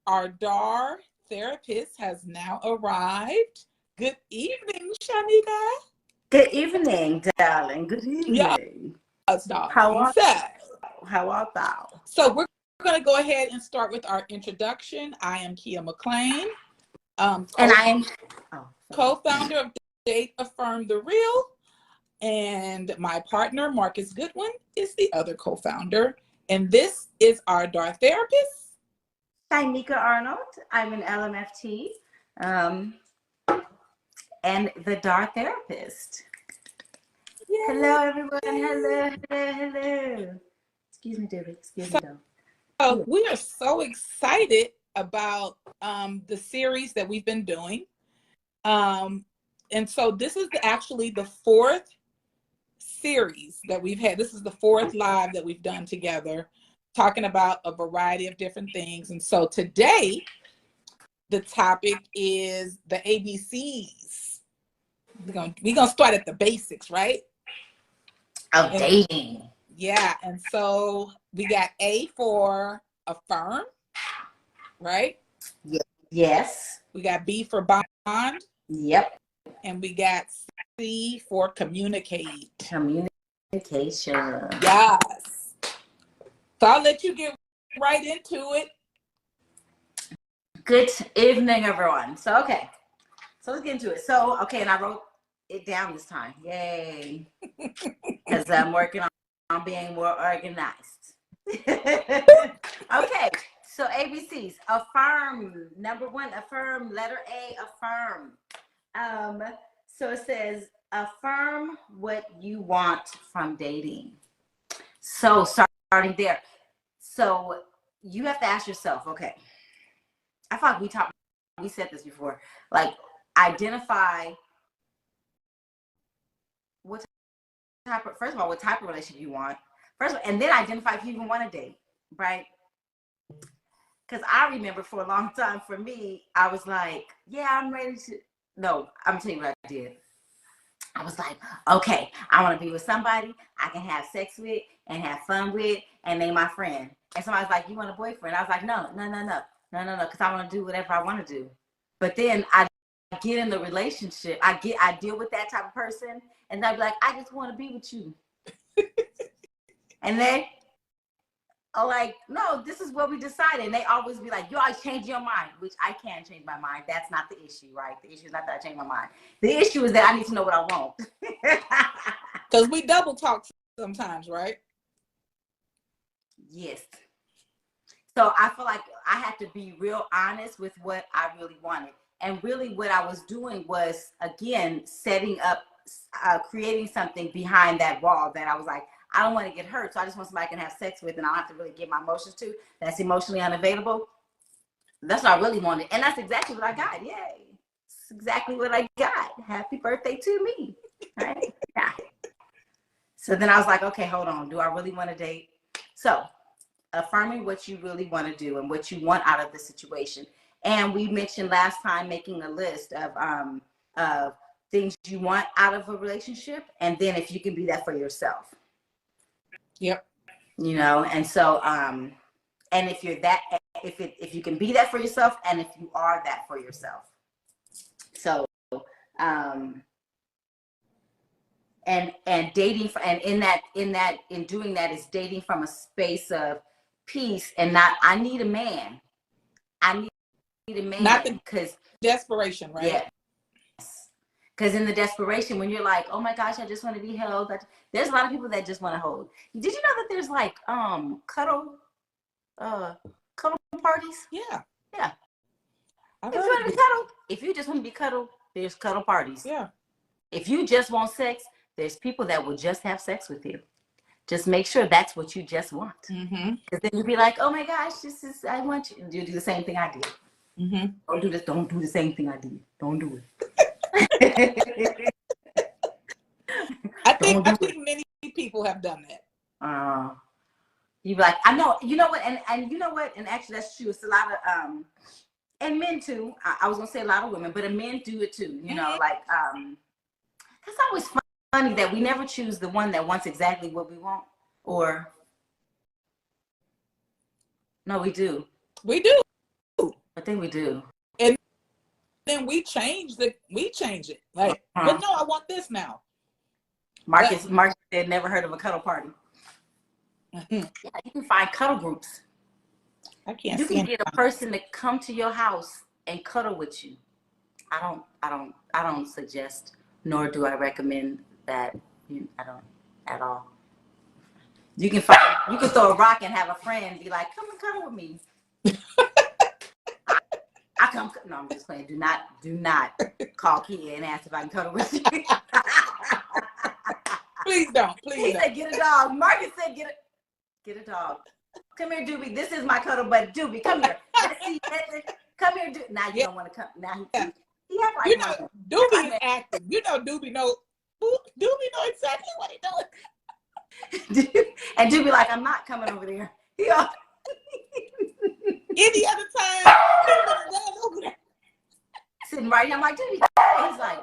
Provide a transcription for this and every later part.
Our DAR therapist has now arrived. Good evening, Shanika. Good evening, darling. Good Yes, evening. darling. How art thou? So we're going to go ahead and start with our introduction. I am Kia McLean, And I am co-founder of Date Affirm the Real, and my partner, Marcus Goodwin, is the other co-founder. And this is our DAR therapist. I'm Nika Arnold. I'm an LMFT and the DAR therapist. Yay. Hello, everyone. Hello. Excuse me, David. Excuse me, though. So we are so excited about the series that we've been doing. And so this is actually the fourth series that we've had. This is the fourth live that we've done together, talking about a variety of different things. And so today, the topic is the ABCs. We're gonna start at the basics, right? Of dating. Yeah, and so we got A for affirm, right? Yes. We got B for bond. Yep. And we got C for communicate. Communication. Yes. So I'll let you get right into it. Good evening, everyone. So let's get into it. And I wrote it down this time. Yay. Because I'm working on being more organized. Okay, so ABCs. Affirm. Number one, affirm. Letter A, affirm. So it says, affirm what you want from dating. So starting there. So you have to ask yourself, okay, I thought we said this before, like identify first of all, what type of relationship you want. And then identify if you even want to date, right? Because I remember for a long time, for me, I was like, yeah, I'm ready to. No, I'm telling you what I did. I was like, okay, I want to be with somebody I can have sex with and have fun with, and they my friend. And somebody's like, you want a boyfriend? I was like, no, because I want to do whatever I want to do. But then I get in the relationship, I deal with that type of person, and they'll be like, I just want to be with you. And they are like, no, this is what we decided. And they always be like, you always change your mind, which I can change my mind. That's not the issue, right? The issue is not that I change my mind. The issue is that I need to know what I want. Because we double talk sometimes, right? Yes. So I feel like I had to be real honest with what I really wanted. And really what I was doing was, again, setting up, creating something behind that wall that I was like, I don't want to get hurt. So I just want somebody I can have sex with and I don't have to really give my emotions to. That's emotionally unavailable. That's what I really wanted. And that's exactly what I got. Yay. It's exactly what I got. Happy birthday to me. Right? Yeah. So then I was like, okay, hold on. Do I really want to date? So affirming what you really want to do and what you want out of the situation. And we mentioned last time making a list of things you want out of a relationship, and then if you can be that for yourself. Yep. You know, and so and if you're that, if you can be that for yourself, and if you are that for yourself. So and dating and in doing that is dating from a space of peace and not I need a man. I need a man. Not because desperation, right? Yeah. Because in the desperation, when you're like, oh my gosh, I just want to be held. There's a lot of people that just want to hold. Did you know that there's like cuddle parties? Yeah. Yeah. If you want to be cuddled, if you just want to be cuddled, there's cuddle parties. Yeah. If you just want sex, there's people that will just have sex with you. Just make sure that's what you just want. Because then you'll be like, oh my gosh, I want you. You do the same thing I did. Don't do this. Don't do the same thing I did. Don't do it. I think many people have done that. You be like, I know, you know what, and you know what, and actually that's true. It's a lot of and men too. I was gonna say a lot of women, but men do it too. You know, like it's always funny that we never choose the one that wants exactly what we want. Or no, we do. We do. think we do. And then we change it. Like, but no, I want this now. Marcus said never heard of a cuddle party. Yeah, you can find cuddle groups. I can't. You can get a person to come to your house and cuddle with you. I don't suggest, nor do I recommend that. I don't at all. You can throw a rock and have a friend be like, come and cuddle with me. I come. No, I'm just playing. Do not call Kia and ask if I can cuddle with you. Please don't. Please. He said, get a dog. Marcus said, get a dog. Come here, Doobie. This is my cuddle buddy. Doobie, come here. Come here, Doobie. Now you don't want to come. Now he have like, you know, Doobie is acting. You know, Doobie know exactly what he's doing. And Doobie like, I'm not coming over there. Any other time, over there. Sitting right here, I'm like, Doobie. He's like.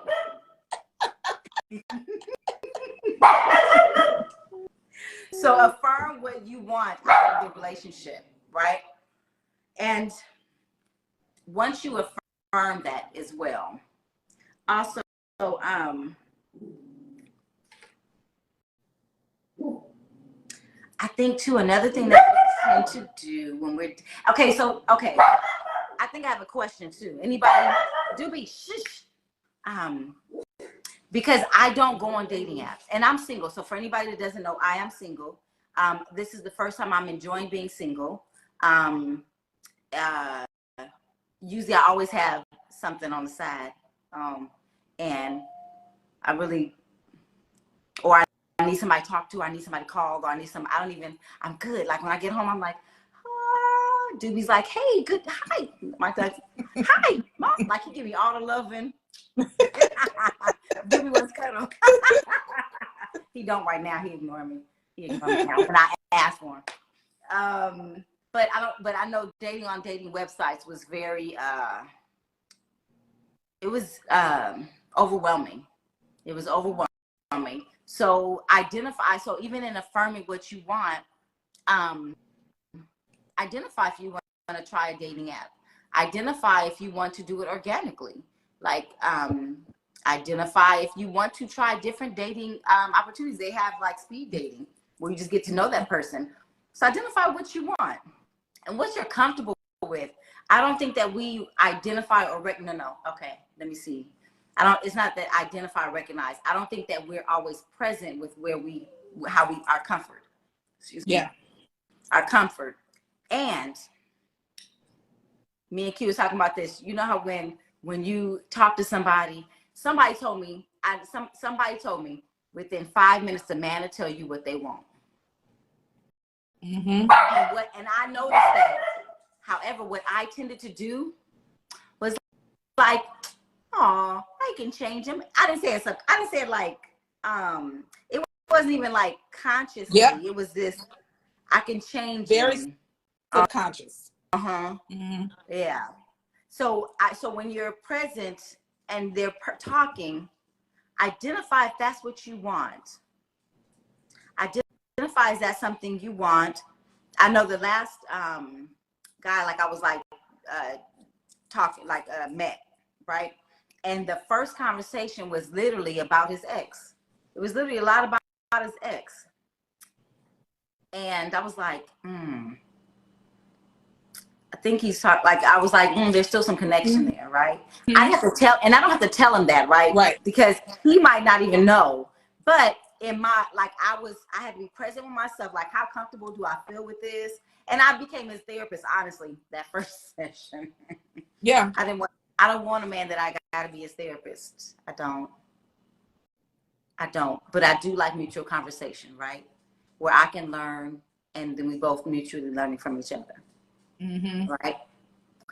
So affirm what you want out of the relationship, right? And once you affirm that as well, also, I think too, another thing that we tend to do when we're, okay, I think I have a question too. Anybody, Doobie, shush. Because I don't go on dating apps, and I'm single. So for anybody that doesn't know, I am single. This is the first time I'm enjoying being single. Usually I always have something on the side. And I really, or I need somebody to talk to, I need somebody to call, or I'm good. Like when I get home, I'm like, oh, Doobie's like, hey, good, hi. My dad, hi, Mom. Like he give me all the loving. Doobie wants cuddle. He don't right now. He ignore me. He ignore me now when I ask for him. But I know dating on dating websites was very. It was overwhelming. It was overwhelming. So identify. So even in affirming what you want, identify if you want to try a dating app. Identify if you want to do it organically. Like identify if you want to try different dating opportunities. They have like speed dating where you just get to know that person. So identify what you want and what you're comfortable with. I don't think that we identify or no. Okay, let me see. It's not that identify or recognize. I don't think that we're always present with our comfort. Excuse me. Yeah. Our comfort. And me and Q was talking about this. You know how when you talk to somebody told me, somebody told me within 5 minutes, a man will tell you what they want. Mm-hmm. And I noticed that. However, what I tended to do was like, oh, I can change him. I didn't say it like, it wasn't even like consciously. Yeah. It was this, I can change very him. subconscious. Mm-hmm. Yeah. So when you're present and they're talking, identify if that's what you want. Identify is that something you want. I know the last guy, like I was like talking, like met, right? And the first conversation was literally about his ex. It was literally a lot about his ex. And I was like, I think he's talking, like, I was like, there's still some connection there, right? Mm-hmm. I have to tell, and I don't have to tell him that, right? Right. Because he might not even know. But in my, like, I had to be present with myself, like, how comfortable do I feel with this? And I became his therapist, honestly, that first session. Yeah. I don't want a man that I got to be his therapist. I don't. But I do like mutual conversation, right? Where I can learn, and then we both mutually learning from each other. Mm-hmm. Right.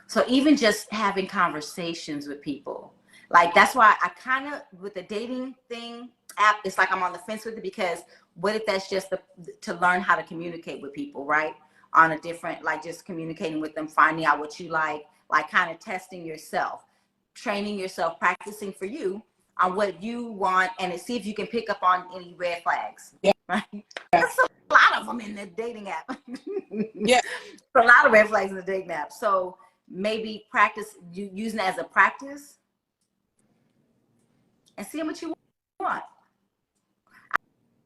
So even just having conversations with people, like that's why I kind of, with the dating thing app, it's like I'm on the fence with it, because what if that's just to learn how to communicate with people, right? On a different, like just communicating with them, finding out what you like kind of testing yourself, training yourself, practicing for you on what you want, and to see if you can pick up on any red flags. Yeah. Right. Yeah. That's a lot of them in the dating app. Yeah. A lot of red flags in the dating app. So maybe practice using it as a practice and seeing what you want.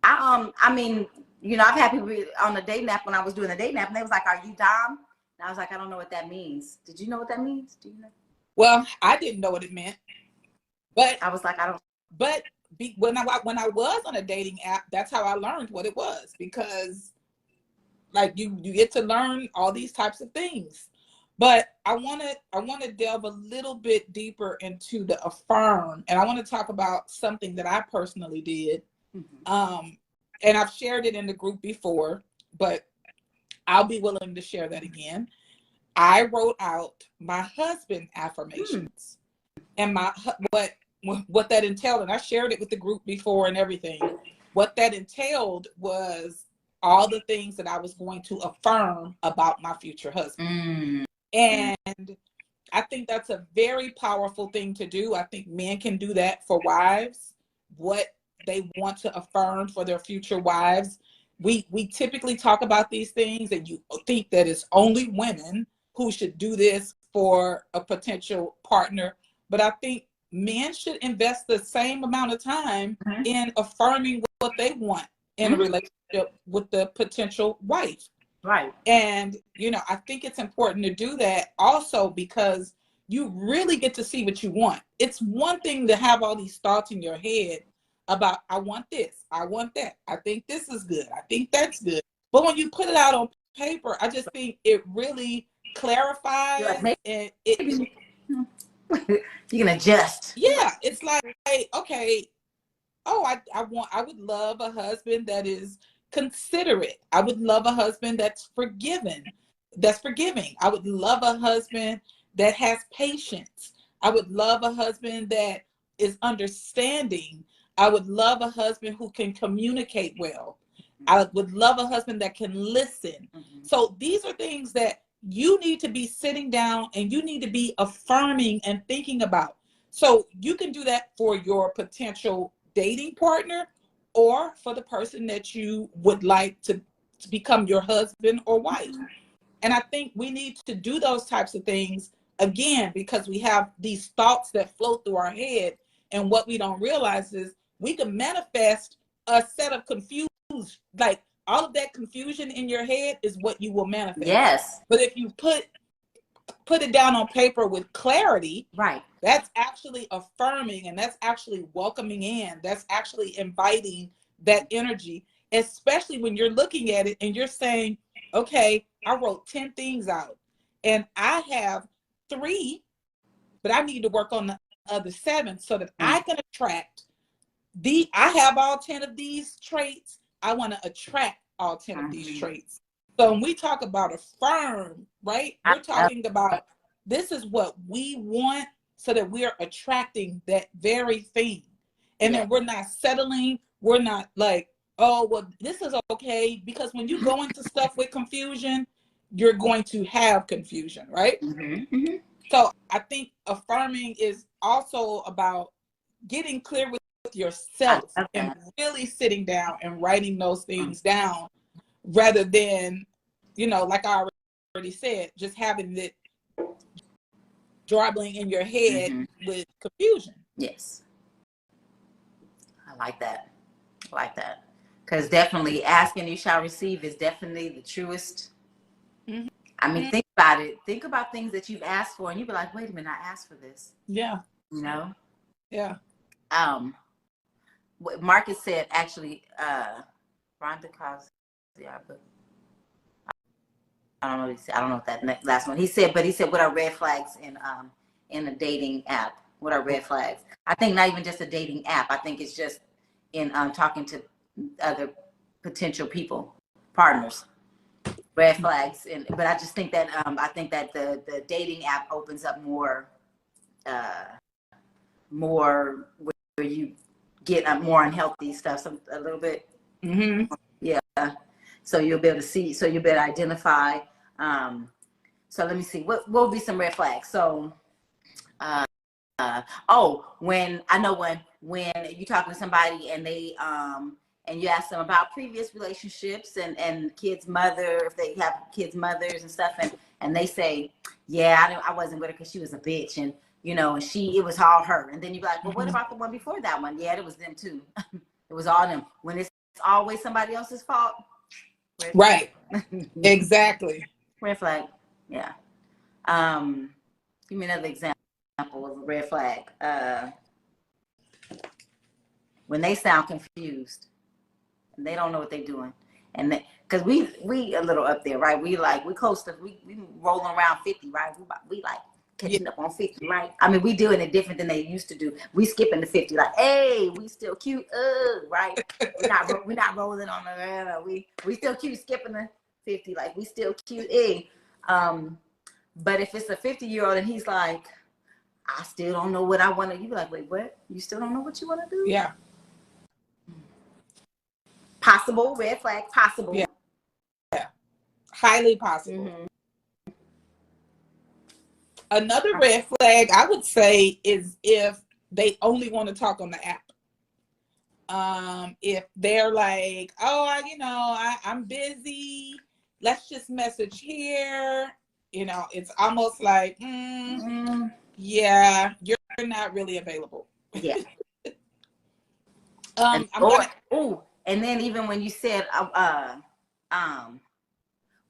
I mean, you know, I've had people on the dating app when I was doing the dating app, and they was like, "Are you Dom?" And I was like, "I don't know what that means." Did you know what that means? Do you know? Well, I didn't know what it meant, but I was like, I don't. But when I was on a dating app, that's how I learned what it was, because like you get to learn all these types of things. But I want to delve a little bit deeper into the Affirm, and I want to talk about something that I personally did. And I've shared it in the group before, but I'll be willing to share that again. I wrote out my husband affirmations and what that entailed, and I shared it with the group before and everything. What that entailed was all the things that I was going to affirm about my future husband. And I think that's a very powerful thing to do. I think men can do that for wives, what they want to affirm for their future wives. We typically talk about these things, and you think that it's only women who should do this for a potential partner. But I think men should invest the same amount of time in affirming what they want in a relationship with the potential wife. Right. And, you know, I think it's important to do that also because you really get to see what you want. It's one thing to have all these thoughts in your head about, I want this, I want that, I think this is good, I think that's good. But when you put it out on paper, I just think it really clarifies, like, and you can adjust. Yeah, it's like, okay, oh, I would love a husband that is considerate. I would love a husband that's forgiving. I would love a husband that has patience. I would love a husband that is understanding. I would love a husband who can communicate well. I would love a husband that can listen. So these are things that you need to be sitting down and you need to be affirming and thinking about. So you can do that for your potential dating partner or for the person that you would like to become your husband or wife. And I think we need to do those types of things again because we have these thoughts that float through our head. And what we don't realize is we can manifest a set of confused, like all of that confusion in your head is what you will manifest. Yes. But if you put it down on paper with clarity, right, that's actually affirming, and that's actually welcoming in, that's actually inviting that energy, especially when you're looking at it and you're saying, okay, I wrote 10 things out and I have 3, but I need to work on the other 7 so that I can attract I have all 10 of these traits. I want to attract all 10 of these traits. So when we talk about affirm, right, we're talking about this is what we want so that we're attracting that very thing. And then we're not settling. We're not like, oh, well, this is okay. Because when you go into stuff with confusion, you're going to have confusion, right? So I think affirming is also about getting clear with yourself and really sitting down and writing those things down rather than, you know, like I already said, just having it drawing in your head with confusion. Yes. I like that. Because definitely asking you shall receive is definitely the truest. I mean, think about it. Think about things that you've asked for and you'll be like, wait a minute, I asked for this. Yeah. You know? Yeah. What Marcus said actually, Rhonda Cosby, I don't know what he said. I don't know what that last one. He said, what are red flags in a dating app? What are red flags? I think not even just a dating app. I think it's just in talking to other potential people, partners. Red flags, but I just think that the dating app opens up more where you get more unhealthy stuff a little bit. Yeah. So you'll be able to see. So you'll be able to identify. So let me see. What will be some red flags? So, when you're talking to somebody and they and you ask them about previous relationships and kids' mother, if they have kids' mothers and stuff, and they say, yeah, I wasn't with her because she was a bitch, and you know, and it was all her. And then you be like, well, what Mm-hmm. about the one before that one? Yeah, it was them too. It was all them. When it's always somebody else's fault, red Right. flag. Exactly. Red flag. Yeah. Give me another example of a red flag. When they sound confused and they don't know what they're doing, and because we a little up there, right? We close to we rolling around 50, right? We like Yeah. catching up on 50, right? I mean, we doing it different than they used to do. We skipping the 50, like, hey, we still cute, right? We're not rolling on the we still cute, skipping the 50, like we still cute, but if it's a 50-year-old and he's like, I still don't know what I want to, you be like, wait, what? You still don't know what you want to do? Yeah. Possible, red flag, possible. Yeah. Highly possible. Mm-hmm. Another red flag I would say is if they only want to talk on the app. If they're like, oh, I'm busy, let's just message here. It's almost like, yeah, you're not really available. Yeah. I'm gonna. And then even when you said,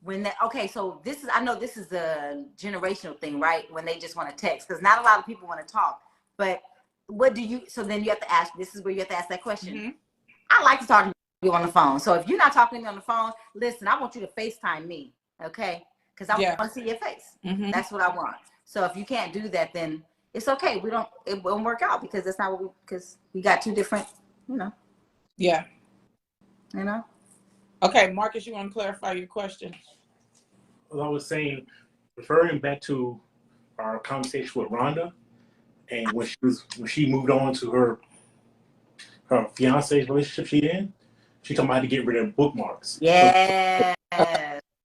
when that, okay, so I know this is a generational thing, right? When they just want to text, because not a lot of people want to talk. But so then you have to ask, this is where you have to ask that question. Mm-hmm. I like to talk to you on the phone. So if you're not talking to me on the phone, listen, I want you to FaceTime me, okay? Because I want to see your face. Mm-hmm. That's what I want. So if you can't do that, then it's okay. It won't work out because that's not because we got two different, Yeah. You know? Okay, Marcus, you want to clarify your question? Well, I was saying, referring back to our conversation with Rhonda, and when she moved on to her fiance's relationship she told me how to get rid of bookmarks. Yeah.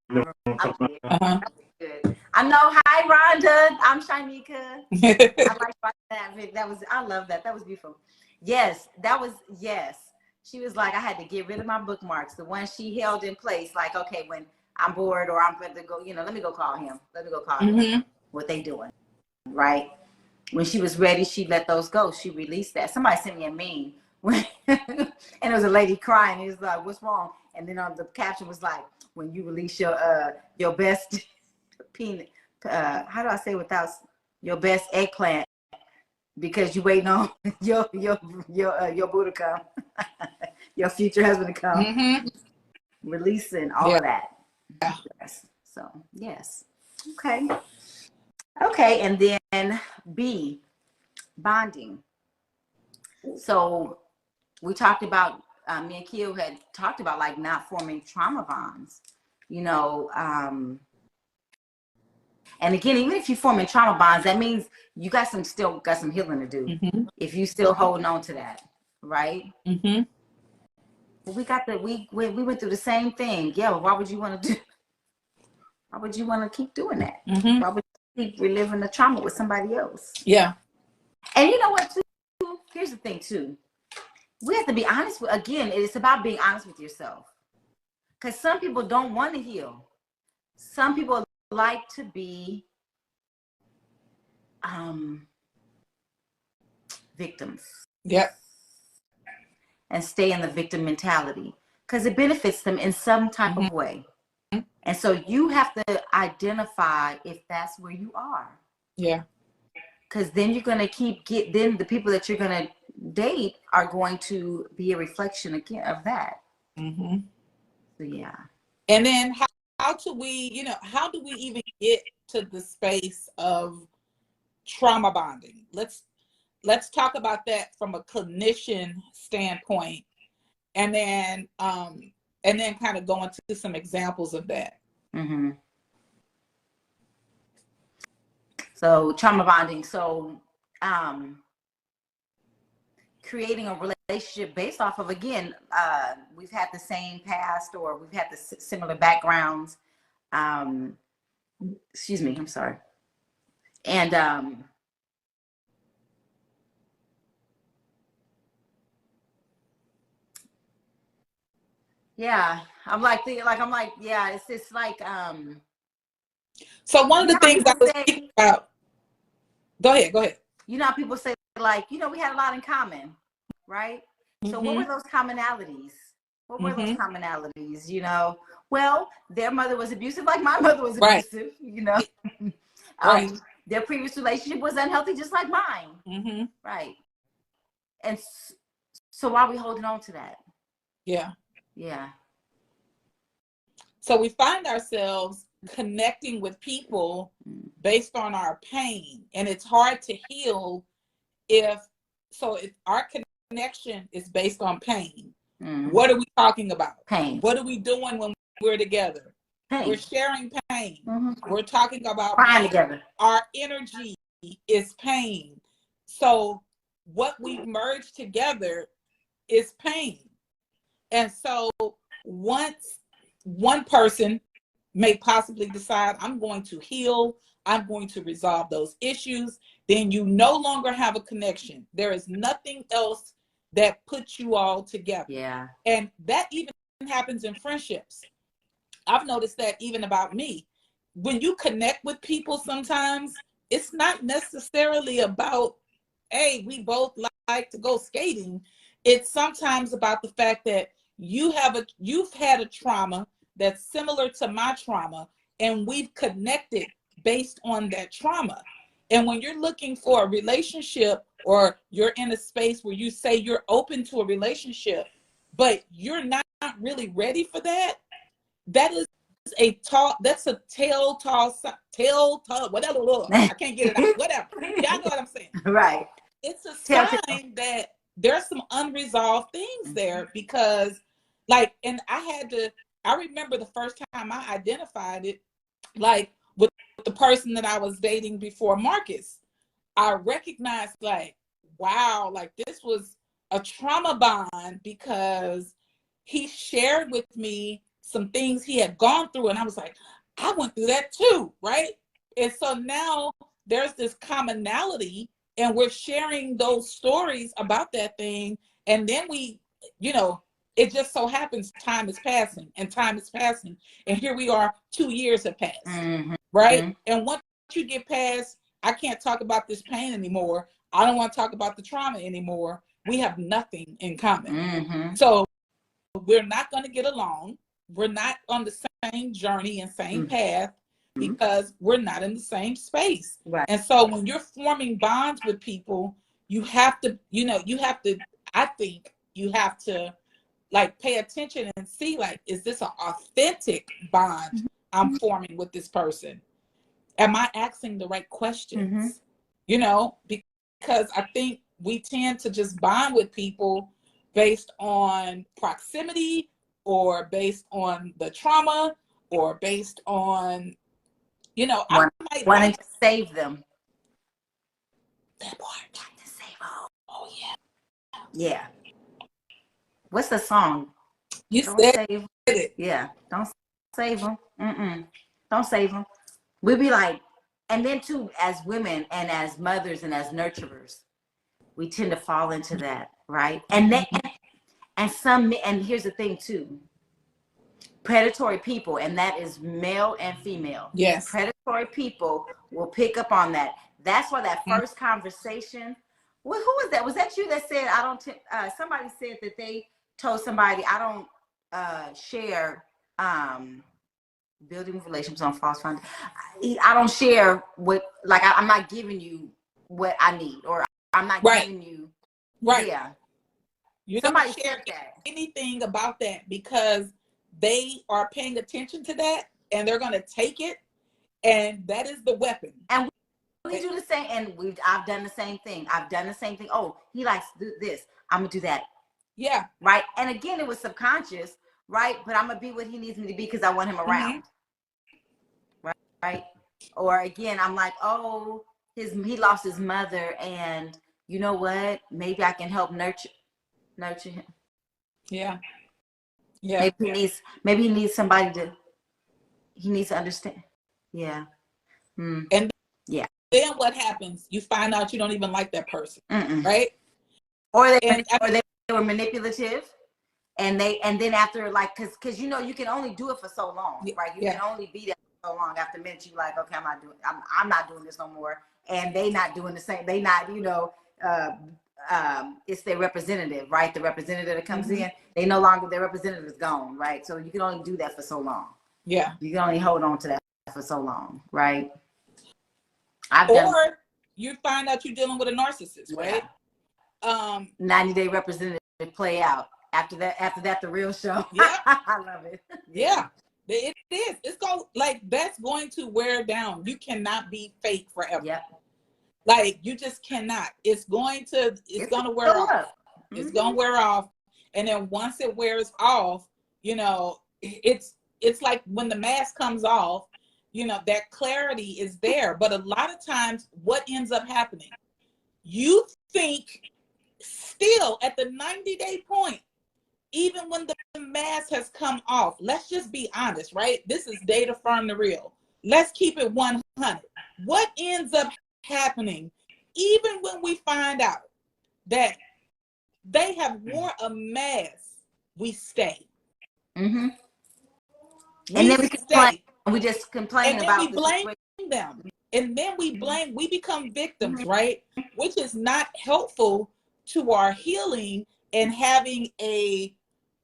You know what I'm talking about? Uh-huh. Good. I know. Hi, Rhonda. I'm Shanika. I like that. I love that. That was beautiful. Yes, yes. She was like, I had to get rid of my bookmarks. The ones she held in place, like, okay, when I'm bored or I'm going to go, let me go call him. Him. What they doing, right? When she was ready, she let those go. She released that. Somebody sent me a meme. And it was a lady crying. It was like, what's wrong? And then on the caption was like, when you release your best peanut, how do I say without your best eggplant, because you waiting on your boo to come, your future husband to come, releasing all of that. Yeah. Yes. So yes. Okay, and then B, bonding. So we talked about, me and Keo had talked about like not forming trauma bonds, and again, even if you're forming trauma bonds, that means you still got some healing to do. Mm-hmm. If you still holding on to that, right? Mm-hmm. Well, we went through the same thing. Yeah, well, why would you want to keep doing that? Mm-hmm. Why would you keep reliving the trauma with somebody else? Yeah. And you know what, too? Here's the thing, too. We have to be honest again, it's about being honest with yourself. Because some people don't want to heal. Some people like to be victims. Yep. And stay in the victim mentality because it benefits them in some type of way. And so you have to identify if that's where you are. Yeah. Because then you're going to then the people that you're going to date are going to be a reflection again of that. Mm-hmm. So yeah. And then how do we even get to the space of trauma bonding? Let's talk about that from a clinician standpoint, and then kind of go into some examples of that. Mm-hmm. So trauma bonding. So creating a relationship based off of, again, we've had the same past or we've had the similar backgrounds. Excuse me, I'm sorry. And yeah, yeah, it's just like So one of You the know how things I people was say, thinking about, go ahead, go ahead. you know how people say, like, you know, we had a lot in common, right? So what were Mm-hmm. those commonalities? What were those Mm-hmm. commonalities? You know, well, their mother was abusive, like my mother was Right. abusive, you know. Right. Their previous relationship was unhealthy, just like mine. Mm-hmm. Right. And so why are we holding on to that? Yeah. Yeah. So we find ourselves connecting with people based on our pain, and it's hard to heal if our connection is based on pain. What are we talking about? Pain. What are we doing when we're together? Pain. We're sharing pain. We're talking about Crying pain. together. Our energy is pain. So what we've merged together is pain. And so once one person may possibly decide, I'm going to heal, I'm going to resolve those issues, then you no longer have a connection. There is nothing else that puts you all together. Yeah. And that even happens in friendships. I've noticed that even about me. When you connect with people, sometimes it's not necessarily about, hey, we both like to go skating. It's sometimes about the fact that you've had a trauma that's similar to my trauma, and we've connected based on that trauma. And when you're looking for a relationship, or you're in a space where you say you're open to a relationship, but you're not really ready for that, that is that's a whatever, I can't get it out, whatever. Y'all know what I'm saying. Right. It's a sign that there's some unresolved things there, because like, and I remember the first time I identified it, like with the person that I was dating before Marcus. I recognized, like, wow, like this was a trauma bond, because he shared with me some things he had gone through, and I was like, I went through that too, right? And so now there's this commonality, and we're sharing those stories about that thing, and then it just so happens time is passing, and here we are, 2 years have passed, right? And once you get past, I can't talk about this pain anymore, I don't want to talk about the trauma anymore, we have nothing in common. So we're not going to get along. We're not on the same journey and same path, because we're not in the same space. Right. And so when you're forming bonds with people, you have to, I think you have to, like, pay attention and see, like, is this an authentic bond I'm forming with this person? Am I asking the right questions? Because I think we tend to just bond with people based on proximity, or based on the trauma, or based on, wanting to save them. That part. Trying to save them. Oh yeah. Yeah. What's the song? You Don't said save it. Yeah. Don't save them. Don't save them. We'll be like, and then too, as women and as mothers and as nurturers, we tend to fall into that, right? And here's the thing too. Predatory people, and that is male and female. Yes. Predatory people will pick up on that. That's why that first conversation. Well, who was that? Was that you that said I don't? Somebody said that they told somebody I don't share building relationships on false foundation. I don't share what, like, I'm not giving you what I need, or I'm not giving you. Right. Yeah. You Somebody don't share said that. anything about that, because they are paying attention to that, and they're going to take it, and that is the weapon. And we do the same, and I've done the same thing. Oh, he likes to do this, I'm gonna do that. Yeah. Right. And again, it was subconscious, right? But I'm gonna be what he needs me to be because I want him around. Right. Or again, I'm like, oh, he lost his mother, and you know what? Maybe I can help nurture him. Yeah. Yeah. Maybe he needs somebody he needs to understand. Yeah. And then what happens? You find out you don't even like that person. Right? Or they were manipulative, and then after, like, because you can only do it for so long, right? You can only be that long. After a minute, you like, okay, I'm not doing this no more. And they not doing the same. They not, it's their representative, right? The representative that comes in, they no longer, their representative is gone, right? So you can only do that for so long. Yeah. You can only hold on to that for so long, right? Or you find out you're dealing with a narcissist, right? 90-day representative play out. After that, the real show. Yeah. I love it. Yeah. It is. It's that's going to wear down. You cannot be fake forever. Yep. Like, you just cannot. It's going to wear off. It's going to wear off. And then once it wears off, it's like when the mask comes off, that clarity is there. But a lot of times what ends up happening, you think still at the 90-day point, even when the mask has come off, let's just be honest, right? This is Data Affirm the Real. Let's keep it 100. What ends up happening, even when we find out that they have worn a mask, we stay. And then we complain. We just complain and about we blame them. And then we become victims, right? Which is not helpful to our healing and having a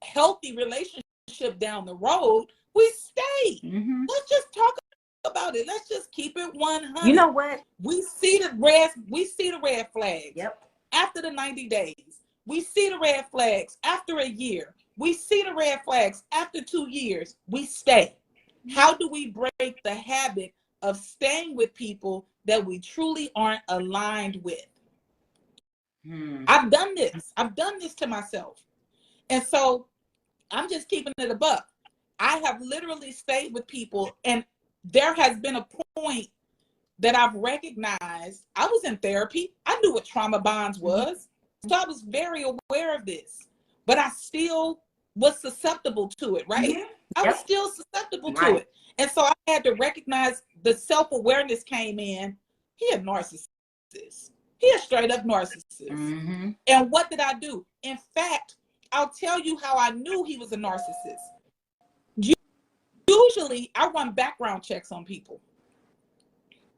healthy relationship down the road. We stay. Let's just talk about it. Let's just keep it 100. You know what? We see the red flags. Yep. After the 90 days. We see the red flags after a year. We see the red flags after 2 years. We stay. How do we break the habit of staying with people that we truly aren't aligned with? I've done this. I've done this to myself. And so I'm just keeping it a buck. I have literally stayed with people, and there has been a point that I've recognized. I was in therapy. I knew what trauma bonds was. So I was very aware of this, but I still was susceptible to it, right? I was still susceptible to it. And so I had to recognize the self-awareness came in. He a narcissist. He a straight up narcissist. And what did I do? In fact, I'll tell you how I knew he was a narcissist. Usually I run background checks on people.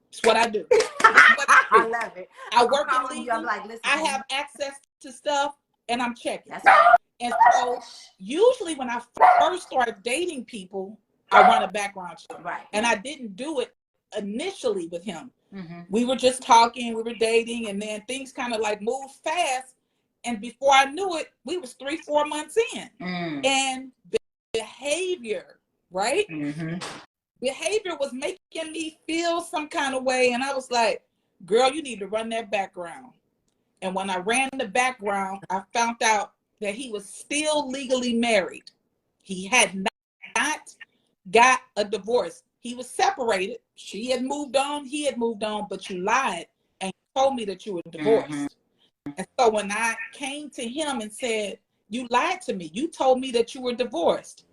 It's what I do. I love it. I work in legal. Like, listen, I have access to stuff, and I'm checking. That's right. And so usually when I first started dating people, I run a background check. Right. And I didn't do it initially with him. We were just talking, we were dating, and then things kind of like moved fast. And before I knew it, we was 3-4 months in. And behavior, right? Behavior was making me feel some kind of way. And I was like, girl, you need to run that background. And when I ran the background, I found out that he was still legally married. He had not got a divorce. He was separated. She had moved on. He had moved on, but you lied and told me that you were divorced. And so when I came to him and said, you lied to me. You told me that you were divorced.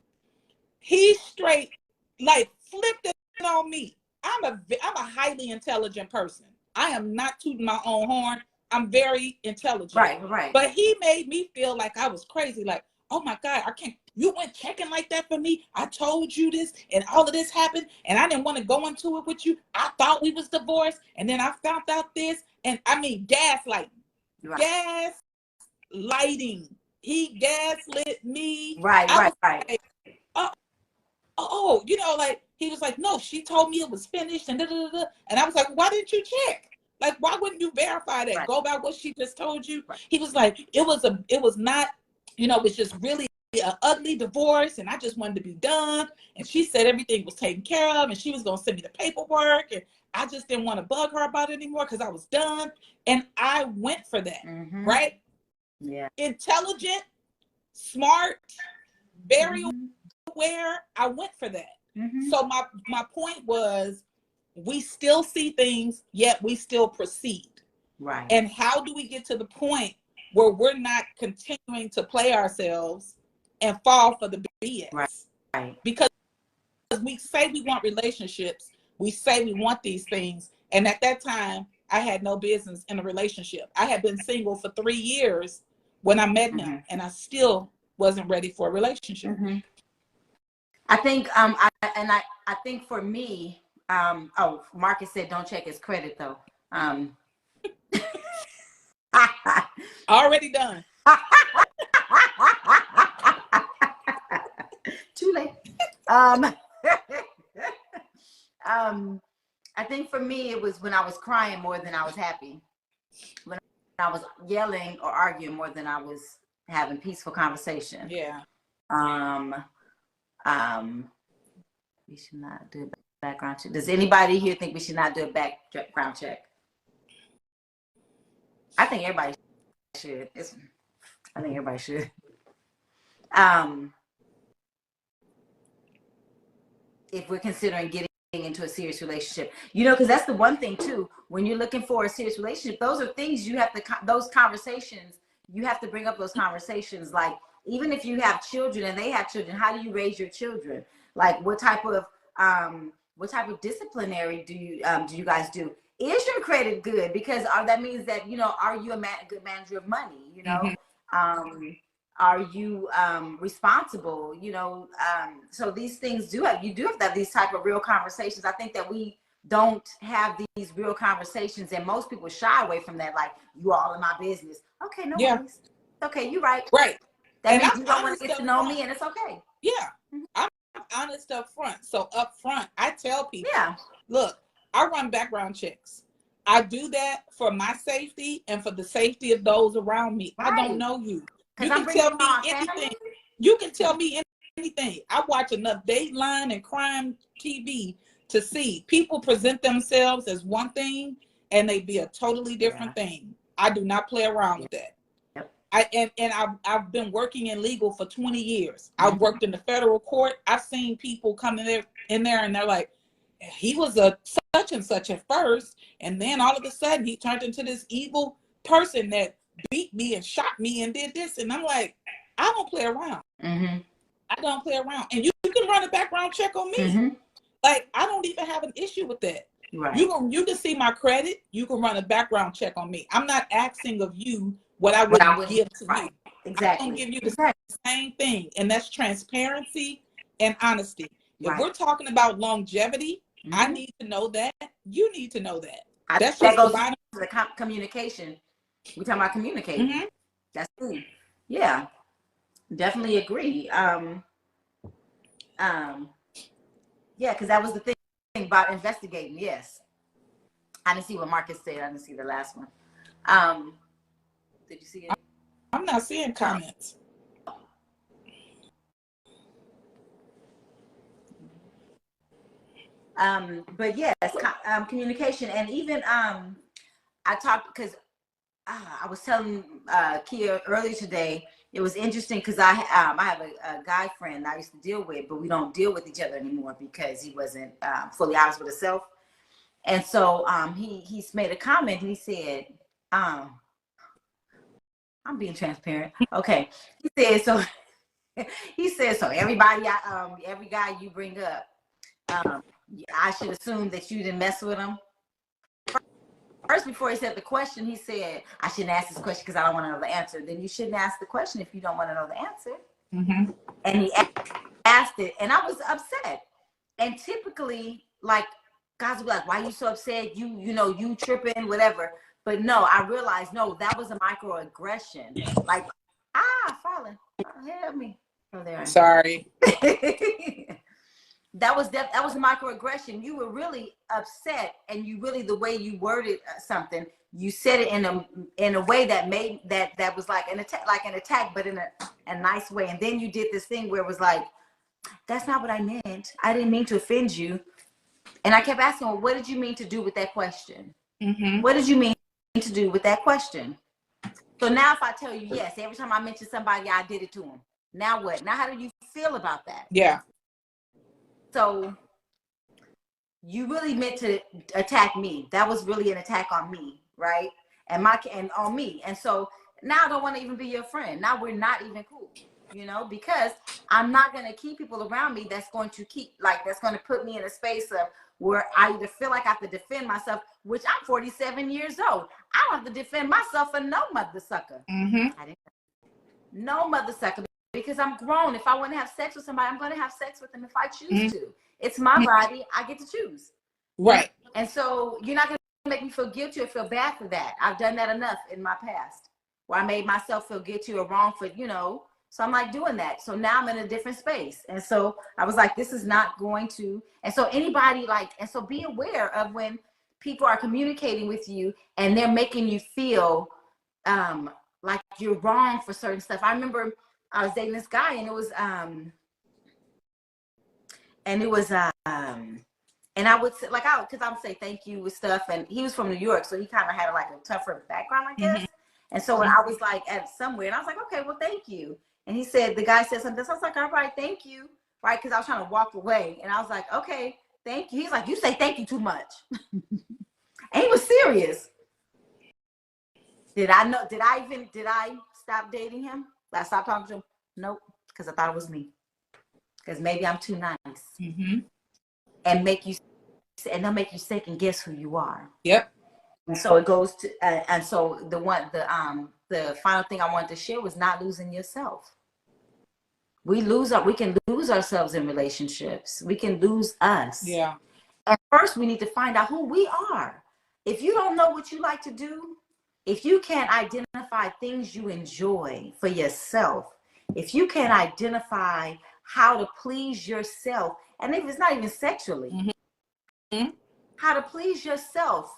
He straight like flipped it on me. I'm a highly intelligent person. I am not tooting my own horn. I'm very intelligent. Right. But he made me feel like I was crazy. Like, oh my God, I can't. You went checking like that for me. I told you this, and all of this happened, and I didn't want to go into it with you. I thought we was divorced, and then I found out this, and I mean gaslighting. Gaslighting. He gaslit me. Right. Like, oh, like he was like, no, she told me it was finished, and and I was like, why didn't you check? Like, why wouldn't you verify that? Right. Go by what she just told you. Right. He was like, it was not, it was just really an ugly divorce, and I just wanted to be done. And she said everything was taken care of, and she was gonna send me the paperwork, and I just didn't want to bug her about it anymore because I was done. And I went for that, right? Yeah. Intelligent, smart, very aware. I went for that. So my point was, we still see things, yet we still proceed. Right. And how do we get to the point where we're not continuing to play ourselves and fall for the BS? Right. Because we say we want relationships, we say we want these things, and at that time, I had no business in a relationship. I had been single for 3 years when I met him, and I still wasn't ready for a relationship. I think I think for me, oh, Marcus said don't check his credit though. Already done. Too late. I think for me it was when I was crying more than I was happy. When I was yelling or arguing more than I was having peaceful conversation. Yeah. We should not do a background check. Does anybody here think we should not do a background check? I think everybody should. I think everybody should. If we're considering getting into a serious relationship, you know, because that's the one thing too. When you're looking for a serious relationship, those are things you have to. Those conversations you have to bring up. Those conversations, like even if you have children and they have children, how do you raise your children? Like what type of disciplinary do you guys do? Is your credit good? Because that means that, you know, are you a good manager of money? You know, are you responsible? You know, so these things you do have to have these type of real conversations. I think that we don't have these real conversations, and most people shy away from that. Like, you all in my business. Okay, no worries. Okay, you're right. Right. That and means I'm you don't want to get to know front. me, and it's okay. Yeah. I'm honest up front. So up front, I tell people, Yeah, look, I run background checks. I do that for my safety and for the safety of those around me. right. I don't know you. You I'm can tell me anything. family. You can tell me anything. I watch enough Dateline and crime TV to see people present themselves as one thing and they be a totally different thing. I do not play around with that. I've been working in legal for 20 years. I've worked in the federal court. I've seen people come in there and they're like, he was a such and such at first, and then all of a sudden he turned into this evil person that beat me and shot me and did this. And I'm like, I don't play around. I don't play around. And you can run a background check on me. Like, I don't even have an issue with that. Right. You can see my credit. You can run a background check on me. I'm not asking of you what I wouldn't give to you. Exactly. I'm going to give you the same thing. And that's transparency and honesty. If we're talking about longevity, I need to know that. You need to know that. That's that just goes the to the communication. We're talking about communicating. That's cool. Yeah, definitely agree. Yeah, because that was the thing about investigating. Yes, I didn't see what Marcus said. I didn't see the last one. Did you see it? I'm not seeing comments. But yes, communication, and even I talked because I was telling Kia earlier today. It was interesting because I have a guy friend I used to deal with, but we don't deal with each other anymore because he wasn't fully honest with himself. And so he's made a comment. And he said, I'm being transparent. Okay. He said, so he said, so everybody, every guy you bring up, I should assume that you didn't mess with him. First, before he said the question, he said, I shouldn't ask this question because I don't want to know the answer. Then you shouldn't ask the question if you don't want to know the answer. And he asked it, and I was upset. And typically, like, guys will be like, why are you so upset? You tripping, whatever. But no, I realized, no, that was a microaggression. Like, falling. Help me. Oh, there I am. Sorry. That was a microaggression. You were really upset, and you really, the way you worded something, you said it in a way that made that was like an attack, but in a nice way. And then you did this thing where it was like, that's not what I meant. I didn't mean to offend you. And I kept asking, well, what did you mean to do with that question? What did you mean to do with that question? So now if I tell you yes, every time I mention somebody, I did it to them. Now what? Now how do you feel about that? Yeah. So you really meant to attack me. That was really an attack on me, right? And on me. And so now I don't want to even be your friend. Now we're not even cool, because I'm not going to keep people around me that's going to put me in a space of where I either feel like I have to defend myself, which I'm 47 years old. I don't have to defend myself for no mother sucker. No mother sucker, because I'm grown. If I want to have sex with somebody, I'm going to have sex with them if I choose to. It's my body. I get to choose. Right. And so you're not going to make me feel guilty or feel bad for that. I've done that enough in my past where I made myself feel guilty or wrong for, you know, so I'm like doing that. So now I'm in a different space. And so I was like, this is not going to, and so anybody like, and so be aware of when people are communicating with you and they're making you feel like you're wrong for certain stuff. I remember I was dating this guy and and I would say, like, because I would say thank you with stuff, and he was from New York, so he kind of had like a tougher background, I guess. And so when I was like at somewhere, and I was like, okay, well, thank you. And he said, the guy said something. So I was like, all right, thank you, right? Because I was trying to walk away, and I was like, okay, thank you. He's like, you say thank you too much, and he was serious. Did I stop dating him? Did I stop talking to him? Nope, because I thought it was me. Because maybe I'm too nice. And they'll make you second guess who you are. Yep. And so it goes to, and so the final thing I wanted to share was not losing yourself. We can lose ourselves in relationships. We can lose us. Yeah. And first we need to find out who we are. If you don't know what you like to do, if you can't identify things you enjoy for yourself, if you can't identify how to please yourself, and if it's not even sexually, how to please yourself,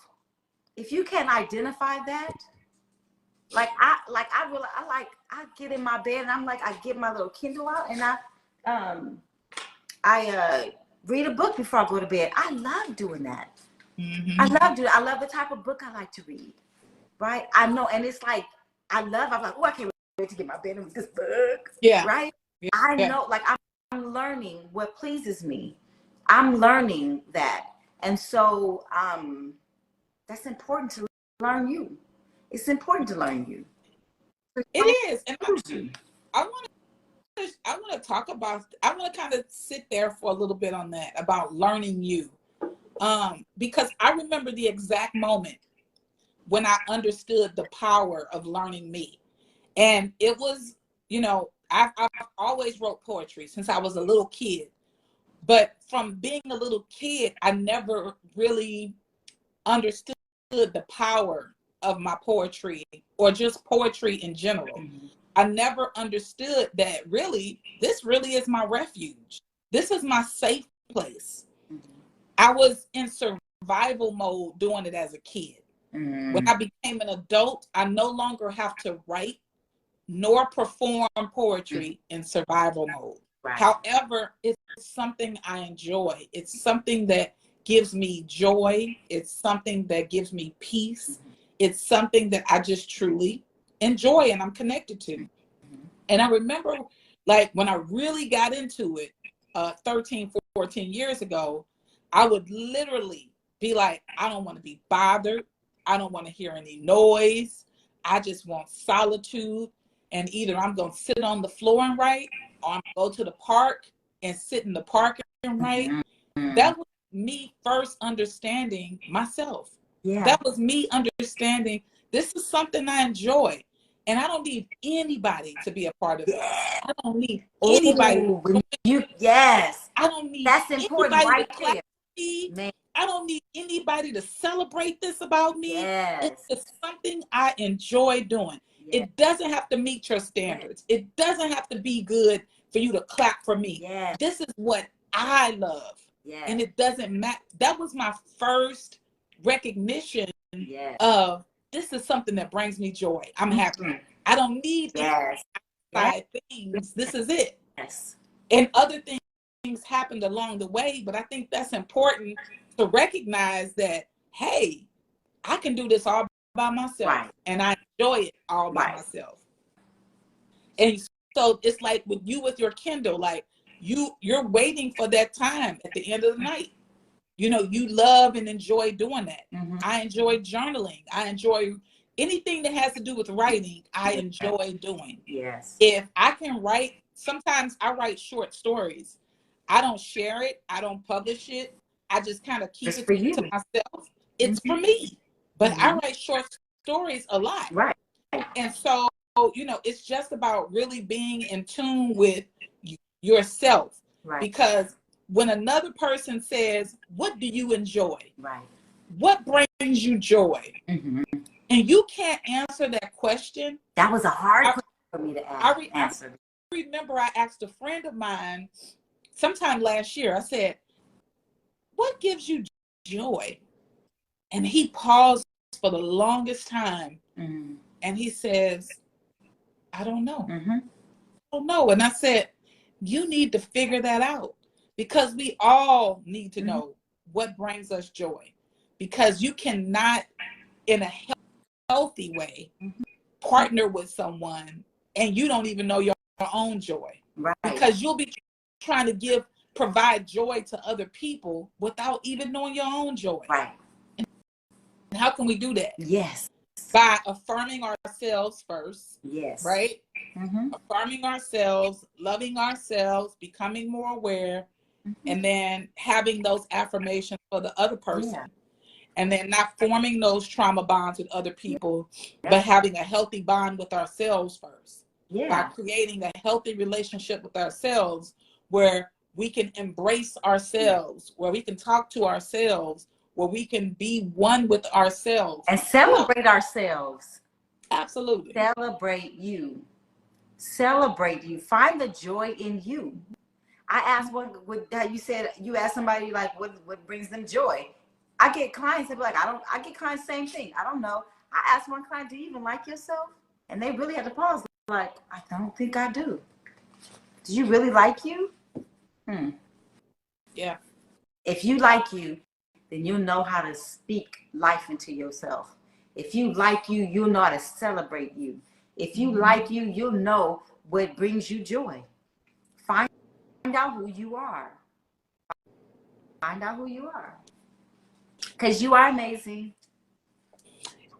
if you can't identify that, I get in my bed and I'm like, I get my little Kindle out and I read a book before I go to bed. I love doing that. I love the type of book I like to read, right? I know, and it's like, I'm like, oh, I can't wait to get my bed with this book. Yeah. Right? Yeah. I know, like, I'm learning what pleases me. I'm learning that. And so that's important to learn you. It's important to learn you. It is. And I want to talk about, I want to kind of sit there for a little bit on that, about learning you. Because I remember the exact moment when I understood the power of learning me. And it was, you know, I've always wrote poetry since I was a little kid. But from being a little kid, I never really understood the power of my poetry or just poetry in general. I never understood that really, this really is my refuge. This is my safe place. I was in survival mode doing it as a kid. When I became an adult, I no longer have to write nor perform poetry in survival mode. Right. However, it's something I enjoy. It's something that gives me joy. It's something that gives me peace. It's something that I just truly enjoy and I'm connected to. And I remember, like, when I really got into it 13, 14 years ago, I would literally be like, I don't want to be bothered. I don't want to hear any noise. I just want solitude. And either I'm going to sit on the floor and write, or I'm going to go to the park and sit in the park and write. That was me first understanding myself. Yeah. That was me understanding this is something I enjoy. And I don't need anybody to be a part of it. I don't need anybody. I don't need that's important anybody right to clap me. Man. I don't need anybody to celebrate this about me. It's just something I enjoy doing. It doesn't have to meet your standards. It doesn't have to be good for you to clap for me. This is what I love. And it doesn't matter. That was my first recognition of this is something that brings me joy. I'm happy. I don't need outside things. This is it. And other things happened along the way, but I think that's important to recognize that, hey, I can do this all by myself, and I enjoy it all by myself. And so it's like with your Kindle, like you're waiting for that time at the end of the night. You know, you love and enjoy doing that. I enjoy journaling. I enjoy anything that has to do with writing. I enjoy doing. If I can write, sometimes I write short stories. I don't share it. I don't publish it. I just kind of keep it to myself. It's for me. But I write short stories a lot. And so it's just about really being in tune with yourself. Right. Because when another person says, what do you enjoy? Right. What brings you joy? Mm-hmm. And you can't answer that question. That was a hard question for me to answer. I remember I asked a friend of mine sometime last year, I said, what gives you joy? And he paused for the longest time. Mm-hmm. And he says, I don't know. Mm-hmm. I don't know. And I said, you need to figure that out, because we all need to know what brings us joy, because you cannot, in a healthy way, partner with someone and you don't even know your own joy. Right. Because you'll be trying to provide joy to other people without even knowing your own joy. Right. And how can we do that? Yes. By affirming ourselves first. Yes. Right? Mm-hmm. Affirming ourselves, loving ourselves, becoming more aware, and then having those affirmations for the other person. Yeah. And then not forming those trauma bonds with other people, but having a healthy bond with ourselves first. Yeah. By creating a healthy relationship with ourselves, where we can embrace ourselves, where we can talk to ourselves, where we can be one with ourselves. And celebrate ourselves. Absolutely. Celebrate you. Celebrate you. Find the joy in you. I asked you said you asked somebody like what brings them joy. I get clients that be like, I get clients same thing. I don't know. I asked one client, do you even like yourself? And they really had to pause. Like, I don't think I do. Do you really like you? Yeah. If you like you, then you'll know how to speak life into yourself. If you like you, you'll know how to celebrate you. If you like you, you'll know what brings you joy. Find out who you are. Find out who you are. Because you are amazing.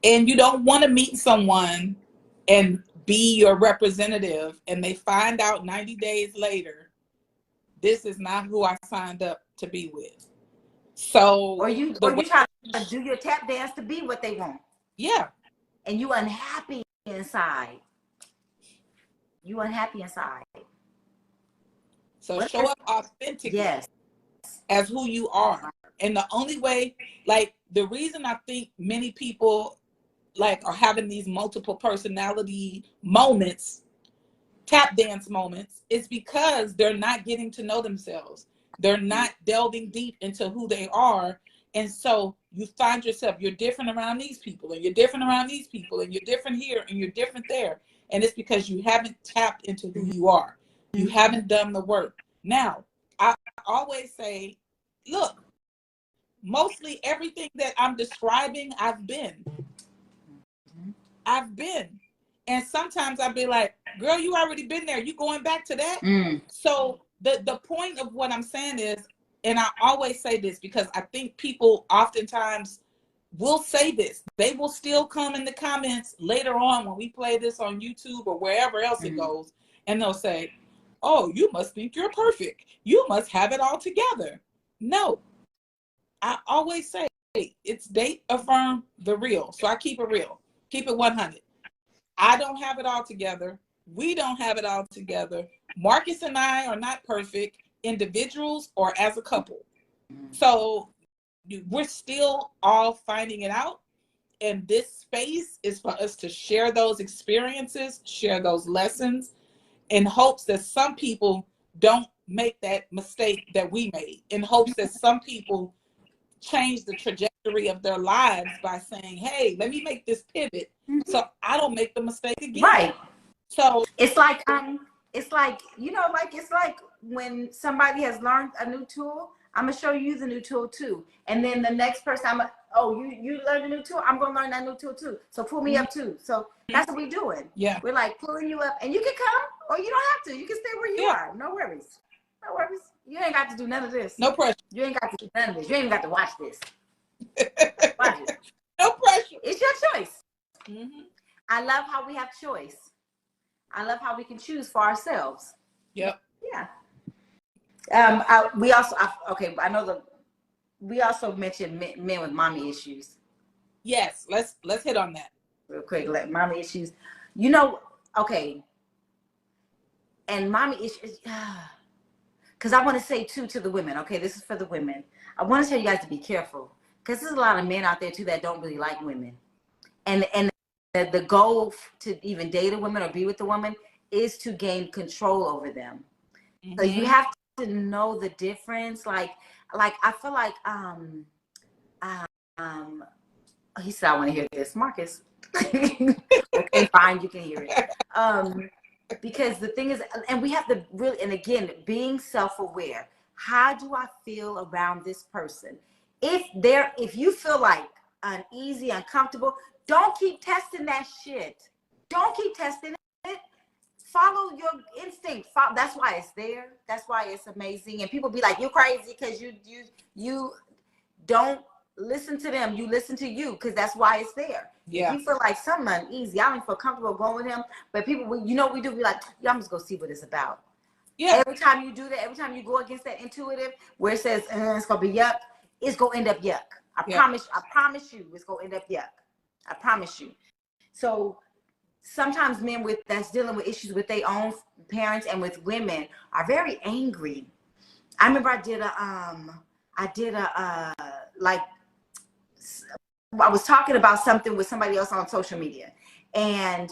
And you don't want to meet someone and be your representative and they find out 90 days later, this is not who I signed up to be with. So or you try to do your tap dance to be what they want. Yeah. And you unhappy inside. You unhappy inside. So show up authentically. Yes. As who you are. And the only way, like the reason I think many people like are having these multiple personality moments, tap dance moments, is because they're not getting to know themselves. They're not delving deep into who they are. And so you find yourself, you're different around these people, and you're different around these people, and you're different here, and you're different there. And it's because you haven't tapped into who you are. You haven't done the work. Now, I always say, look, mostly everything that I'm describing, I've been. And sometimes I'll be like, girl, you already been there. You going back to that? So the point of what I'm saying is, and I always say this because I think people oftentimes will say this. They will still come in the comments later on when we play this on YouTube or wherever else it goes, and they'll say, oh, you must think you're perfect. You must have it all together. No. I always say it's date, affirm, the real. So I keep it real. Keep it 100. I don't have it all together. We don't have it all together. Marcus and I are not perfect individuals or as a couple. So we're still all finding it out. And this space is for us to share those experiences, share those lessons, in hopes that some people don't make that mistake that we made, in hopes that some people change the trajectory of their lives by saying, hey, let me make this pivot so I don't make the mistake again. Right. So it's like it's like when somebody has learned a new tool, I'm gonna show you the new tool too. And then the next person, you learned a new tool, I'm gonna learn that new tool too. So pull me up too. So that's what we're doing. Yeah. We're like pulling you up, and you can come or you don't have to. You can stay where you are. No worries. No worries. You ain't got to do none of this. No pressure. You ain't got to do none of this. You ain't even got to watch this. Watch it. No pressure. It's your choice. I love how we have choice. I love how we can choose for ourselves. Yep. Yeah. We also mentioned men with mommy issues. Yes, let's hit on that real quick. Like mommy issues. You know, okay. And mommy issues, because I want to say too to the women, okay, this is for the women. I want to tell you guys to be careful, because there's a lot of men out there too that don't really like women. And the goal to even date a woman or be with a woman is to gain control over them. So you have to know the difference. Like I feel like he said I want to hear this, Marcus. Okay, fine, you can hear it. Because the thing is, and we have to really, and again, being self-aware. How do I feel around this person? If you feel like uneasy, uncomfortable, don't keep testing that shit. Don't keep testing it. Follow your instinct. That's why it's there. That's why it's amazing. And people be like, "You're crazy," because you don't listen to them. You listen to you, because that's why it's there. Yeah. If you feel like something uneasy, I don't feel comfortable going with him. But people, you know what we do? We like, yeah, I'm just gonna see what it's about. Yeah. Every time you do that, every time you go against that intuitive, where it says it's gonna be yuck, it's gonna end up yuck. I promise you, it's gonna end up yuck. I promise you. So sometimes men that's dealing with issues with their own parents and with women are very angry. I remember I was talking about something with somebody else on social media, and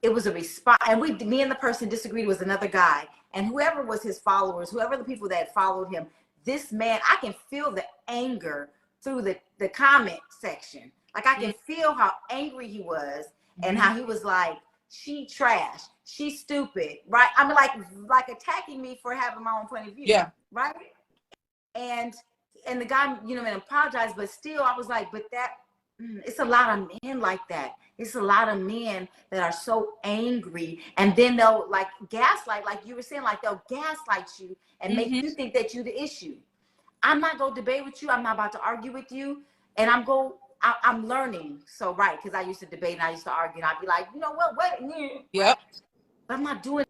it was a response, and me and the person disagreed. Was another guy, and whoever was his followers, whoever the people that followed him, this man, I can feel the anger through the comment section. Like I can feel how angry he was, and how he was like, she trash, she's stupid, right? I mean, like attacking me for having my own point of view. Yeah. Right. And the guy, and apologized, but still I was like, but it's a lot of men like that. It's a lot of men that are so angry, and then they'll like gaslight, like you were saying, like they'll gaslight you and make you think that you're the issue. I'm not going to debate with you. I'm not about to argue with you. And I'm learning. So, right. Because I used to debate and I used to argue, and I'd be like, you know what? Yep. But I'm not doing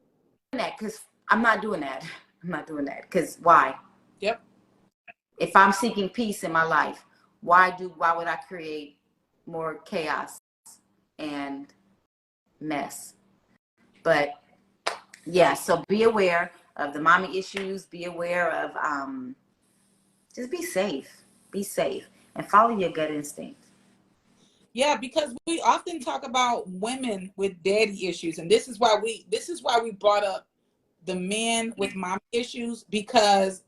that, because I'm not doing that. I'm not doing that. Because why? Yep. If I'm seeking peace in my life, why would I create more chaos and mess? But yeah, so be aware of the mommy issues. Be aware of just be safe, and follow your gut instinct. Yeah, because we often talk about women with daddy issues, and this is why we brought up the men with mommy issues, because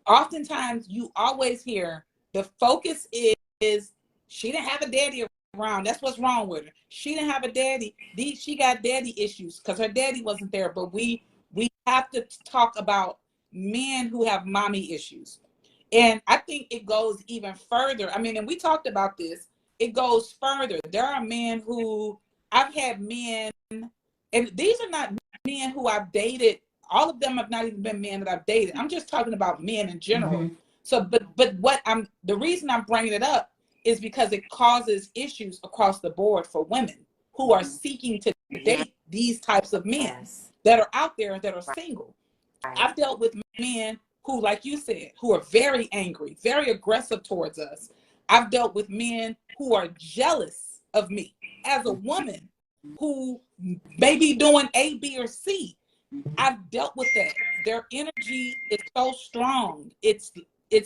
oftentimes you always hear the focus is she didn't have a daddy around. That's what's wrong with her. She didn't have a daddy. She got daddy issues because her daddy wasn't there. But we have to talk about men who have mommy issues. And I think it goes even further. I mean, and we talked about this. It goes further. There are men who, I've had men, and these are not men who I've dated. All of them have not even been men that I've dated. I'm just talking about men in general. So, but the reason I'm bringing it up is because it causes issues across the board for women who are seeking to date these types of men that are out there that are single. I've dealt with men who, like you said, who are very angry, very aggressive towards us. I've dealt with men who are jealous of me as a woman who may be doing A, B, or C. I've dealt with that. Their energy is so strong. It's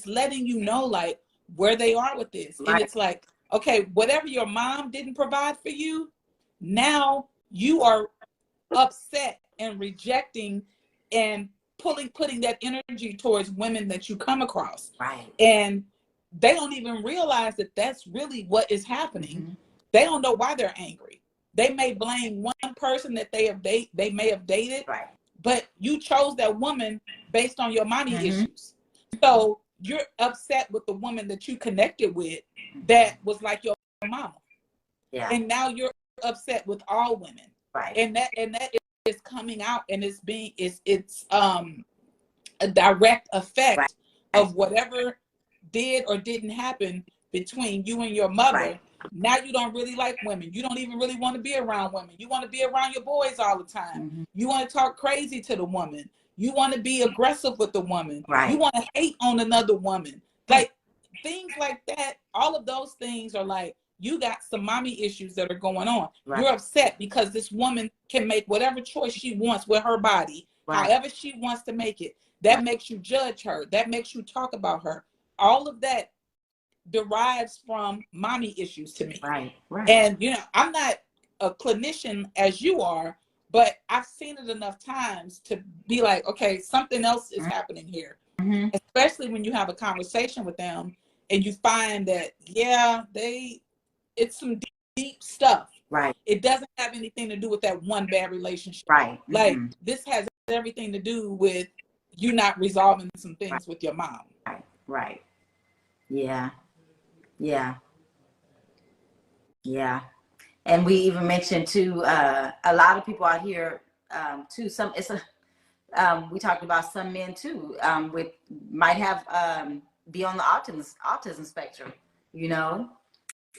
letting you know like where they are with this. And it's like, okay, whatever your mom didn't provide for you, now you are upset and rejecting and putting that energy towards women that you come across. Right. And they don't even realize that that's really what is happening. They don't know why they're angry. They may blame one person that they may have dated, right, but you chose that woman based on your mommy issues. So you're upset with the woman that you connected with that was like your mama. Yeah. And now you're upset with all women. Right. And that is coming out, and it's a direct effect of whatever did or didn't happen between you and your mother. Right. Now you don't really like women. You don't even really want to be around women. You want to be around your boys all the time. You want to talk crazy to the woman. You want to be aggressive with the woman. Right. You want to hate on another woman. Like things like that. All of those things are like you got some mommy issues that are going on. Right. You're upset because this woman can make whatever choice she wants with her body, Right. however she wants to make it. That Right. makes you judge her. That makes you talk about her. All of that derives from mommy issues to me. Right. Right. And, you know, I'm not a clinician as you are, but I've seen it enough times to be like, okay, something else is happening here. Mm-hmm. Especially when you have a conversation with them and you find that, yeah, it's some deep stuff. Right. It doesn't have anything to do with that one bad relationship. Right. Like, this has everything to do with you not resolving some things with your mom. Right. Right. Yeah. Yeah. Yeah. And we even mentioned too, a lot of people out here, too, we talked about some men too, might have, be on the autism spectrum, you know,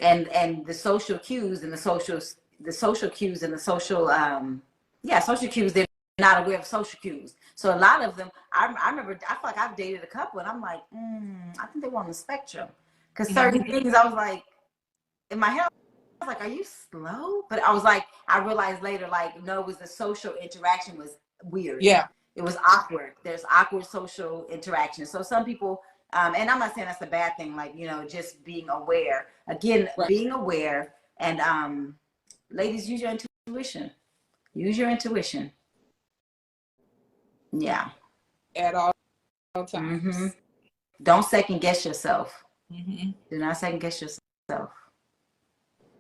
and the social cues and the social cues and the social cues, they're not aware of social cues. So a lot of them, I remember, I feel like I've dated a couple and I'm like, I think they were on the spectrum. Because certain things I was like, in my head, I was like, are you slow? But I was like, I realized later, like, no, it was the social interaction was weird. Yeah. It was awkward. There's awkward social interaction. So some people, and I'm not saying that's a bad thing, like, you know, just being aware. Again, being aware. And ladies, use your intuition. Use your intuition. Yeah. At all times. Don't second guess yourself. Do not second guess yourself.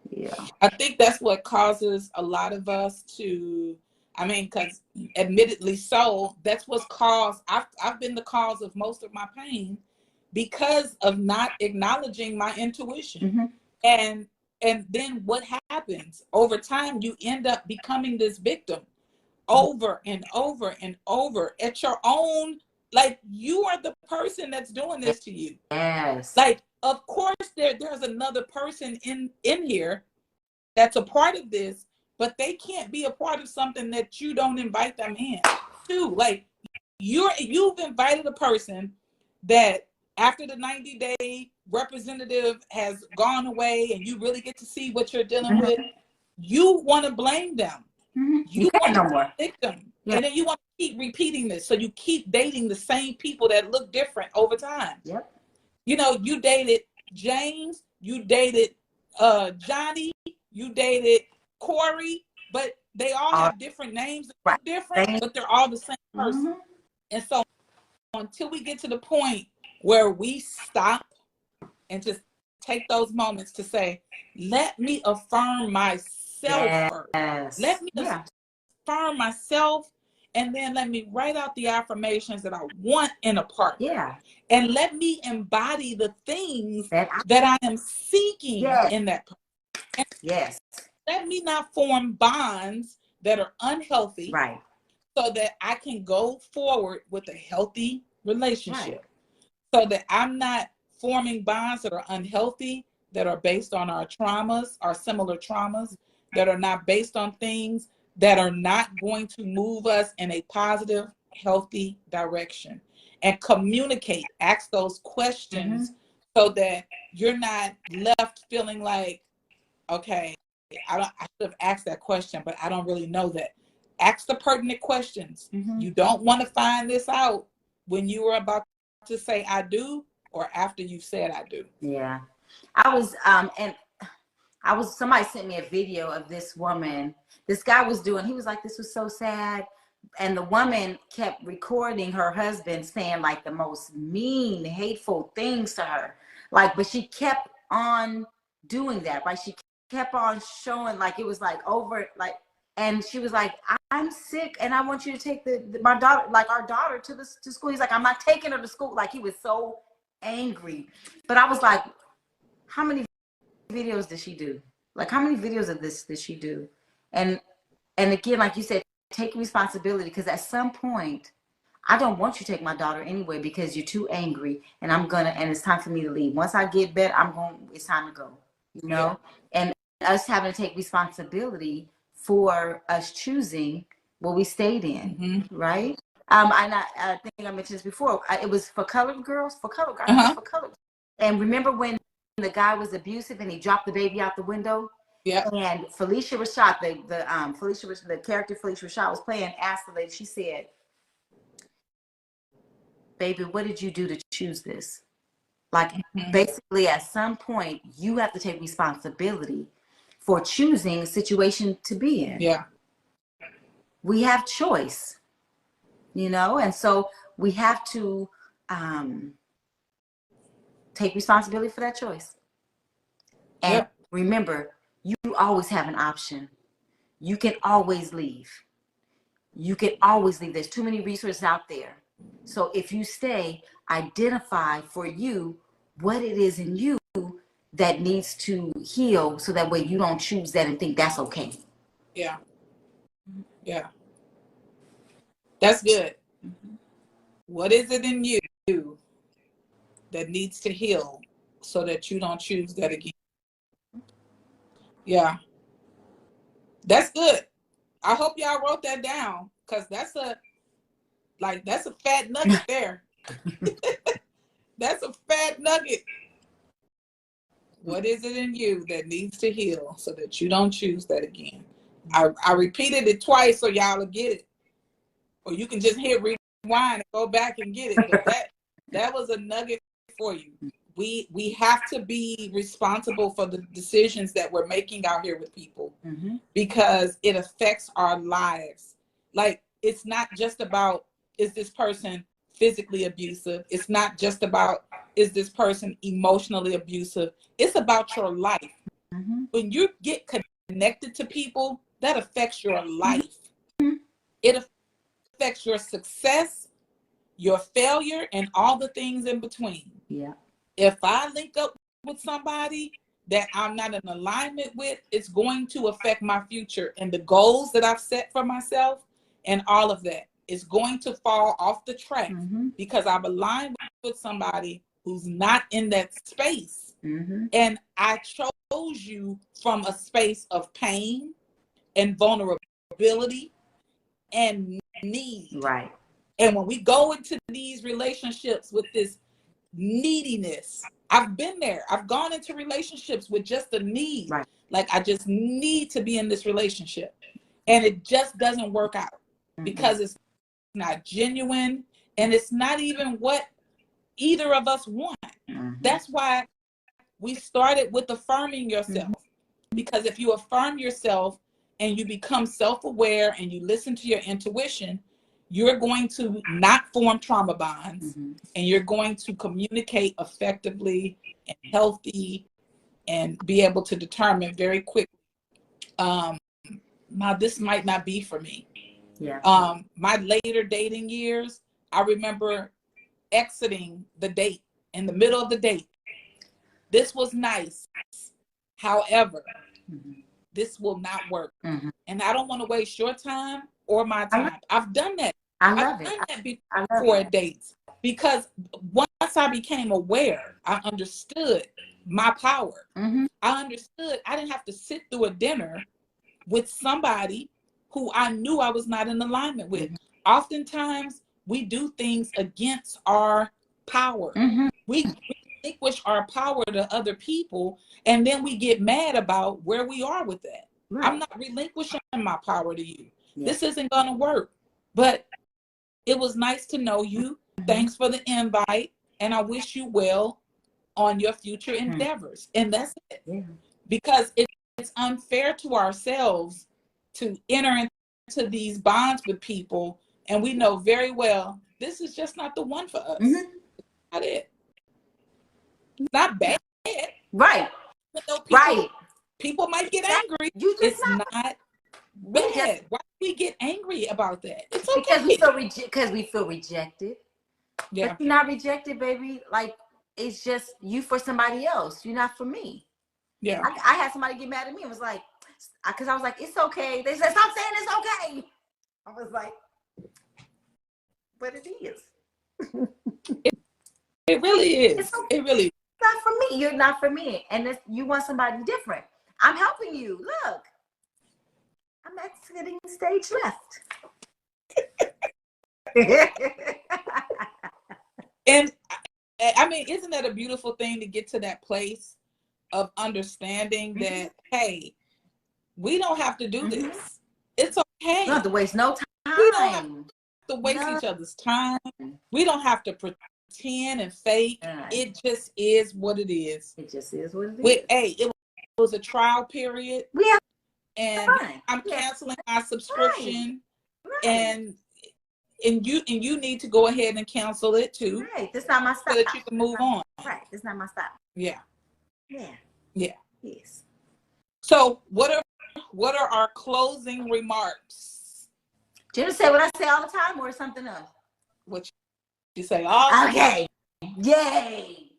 Yeah. I think that's what causes a lot of us to, I mean, because admittedly so, that's what's caused, I've been the cause of most of my pain because of not acknowledging my intuition. And then what happens over time, you end up becoming this victim over and over and over at your own, like, you are the person that's doing this to you. Yes. Like, of course there's another person in here that's a part of this, but they can't be a part of something that you don't invite them in to. Like, you've invited a person that after the 90-day representative has gone away and you really get to see what you're dealing with, you want to blame them. You want to be a victim. And then you want to keep repeating this. So you keep dating the same people that look different over time. Yep. You know, you dated James, you dated Johnny, you dated Corey, but they all have different names, different, but they're all the same person. And so until we get to the point where we stop and just take those moments to say, let me affirm myself first. Let me affirm myself, and then let me write out the affirmations that I want in a partner. And let me embody the things that I am seeking in that person. And let me not form bonds that are unhealthy, so that I can go forward with a healthy relationship. So that I'm not forming bonds that are unhealthy, that are based on our traumas, our similar traumas, that are not based on things that are not going to move us in a positive, healthy direction. And communicate, ask those questions so that you're not left feeling like, okay, I should have asked that question, but I don't really know that. Ask the pertinent questions. You don't want to find this out when you were about to say I do or after you said I do. Yeah. Somebody sent me a video of this woman. This guy was he was like, this was so sad. And the woman kept recording her husband saying like the most mean, hateful things to her. Like, but she kept on doing that. Like, she kept on showing, like, it was like over, like, and she was like, I'm sick and I want you to take my daughter, like our daughter to school. He's like, I'm not taking her to school. Like, he was so angry. But I was like, how many videos did she do? Like, how many videos of this did she do? And again, like you said, take responsibility, because at some point, I don't want you to take my daughter anyway because you're too angry and and it's time for me to leave. Once I get better, it's time to go, you know? And us having to take responsibility for us choosing what we stayed in, right? I think I mentioned this before. It was for colored girls, for colored girls. And remember when the guy was abusive and he dropped the baby out the window. Yeah. And Felicia Rashad, the character Felicia Rashad was playing, asked the lady, she said, baby, what did you do to choose this? Like, basically, at some point, you have to take responsibility for choosing a situation to be in. Yeah. We have choice, and so we have to take responsibility for that choice. And remember, you always have an option. You can always leave. You can always leave. There's too many resources out there. So if you stay, identify for you what it is in you that needs to heal, so that way you don't choose that and think that's okay. Yeah. Yeah. That's good. What is it in you that needs to heal so that you don't choose that again? Yeah. That's good. I hope y'all wrote that down, because that's a fat nugget there. That's a fat nugget. What is it in you that needs to heal so that you don't choose that again? I repeated it twice so y'all will get it. Or you can just hit rewind and go back and get it. But that was a nugget for you. We have to be responsible for the decisions that we're making out here with people, because it affects our lives. Like, it's not just about, is this person physically abusive? It's not just about, is this person emotionally abusive? It's about your life. When you get connected to people, that affects your life. It affects your success, your failure, and all the things in between. Yeah. If I link up with somebody that I'm not in alignment with, it's going to affect my future and the goals that I've set for myself, and all of that is going to fall off the track because I've aligned with somebody who's not in that space. And I chose you from a space of pain and vulnerability and need. Right. And when we go into these relationships with this neediness, I've been there. I've gone into relationships with just a need. Right. Like, I just need to be in this relationship. And it just doesn't work out because it's not genuine, and it's not even what either of us want. That's why we started with affirming yourself. Because if you affirm yourself and you become self-aware and you listen to your intuition, you're going to not form trauma bonds, and you're going to communicate effectively and healthy and be able to determine very quickly, now this might not be for me. Yeah. My later dating years, I remember exiting the date in the middle of the date. This was nice. However, this will not work. And I don't want to waste your time or my time. I've done that. I've done that before dates, because once I became aware, I understood my power. I understood I didn't have to sit through a dinner with somebody who I knew I was not in alignment with. Oftentimes, we do things against our power. We relinquish our power to other people, and then we get mad about where we are with that. Right. I'm not relinquishing my power to you. This isn't going to work. But it was nice to know you. Thanks for the invite, and I wish you well on your future endeavors. And that's it. Because it's unfair to ourselves to enter into these bonds with people, and we know very well this is just not the one for us. Not it. It's not bad. Right. People might get angry. It's not bad. Why do we get angry about that? It's okay. Because we feel rejected. Yeah. But you're not rejected, baby. Like, it's just you for somebody else. You're not for me. Yeah. I had somebody get mad at me. It was like, because I was like, it's okay. They said, stop saying it's okay. I was like, but it is. It really is. Okay. It really is. Not for me. You're not for me. And you want somebody different. I'm helping you. Look. I'm exiting stage left. And I mean, isn't that a beautiful thing to get to that place of understanding that, hey, we don't have to do this. It's okay. You don't have to waste no time. We don't have to waste each other's time. We don't have to pretend and fake. It just is what it is. It just is what it is. Hey, it was a trial period. And I'm canceling my subscription. And you need to go ahead and cancel it too. Right. That's not my stop. So that you can move on. Right. That's not my stop. Yeah. Yeah. Yeah. Yes. So what are our closing remarks? Do you say what I say all the time or something else? What you say all the Okay. Yay.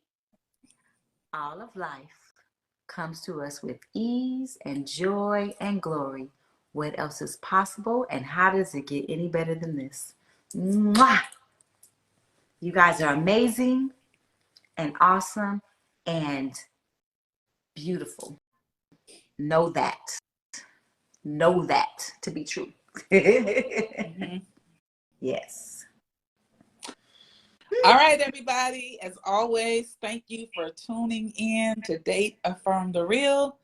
All of life comes to us with ease and joy and glory. What else is possible, and how does it get any better than this? Mwah! You guys are amazing and awesome and beautiful. Know that. Know that to be true. Yes. All right, everybody. As always, thank you for tuning in to Date Affirm the Real.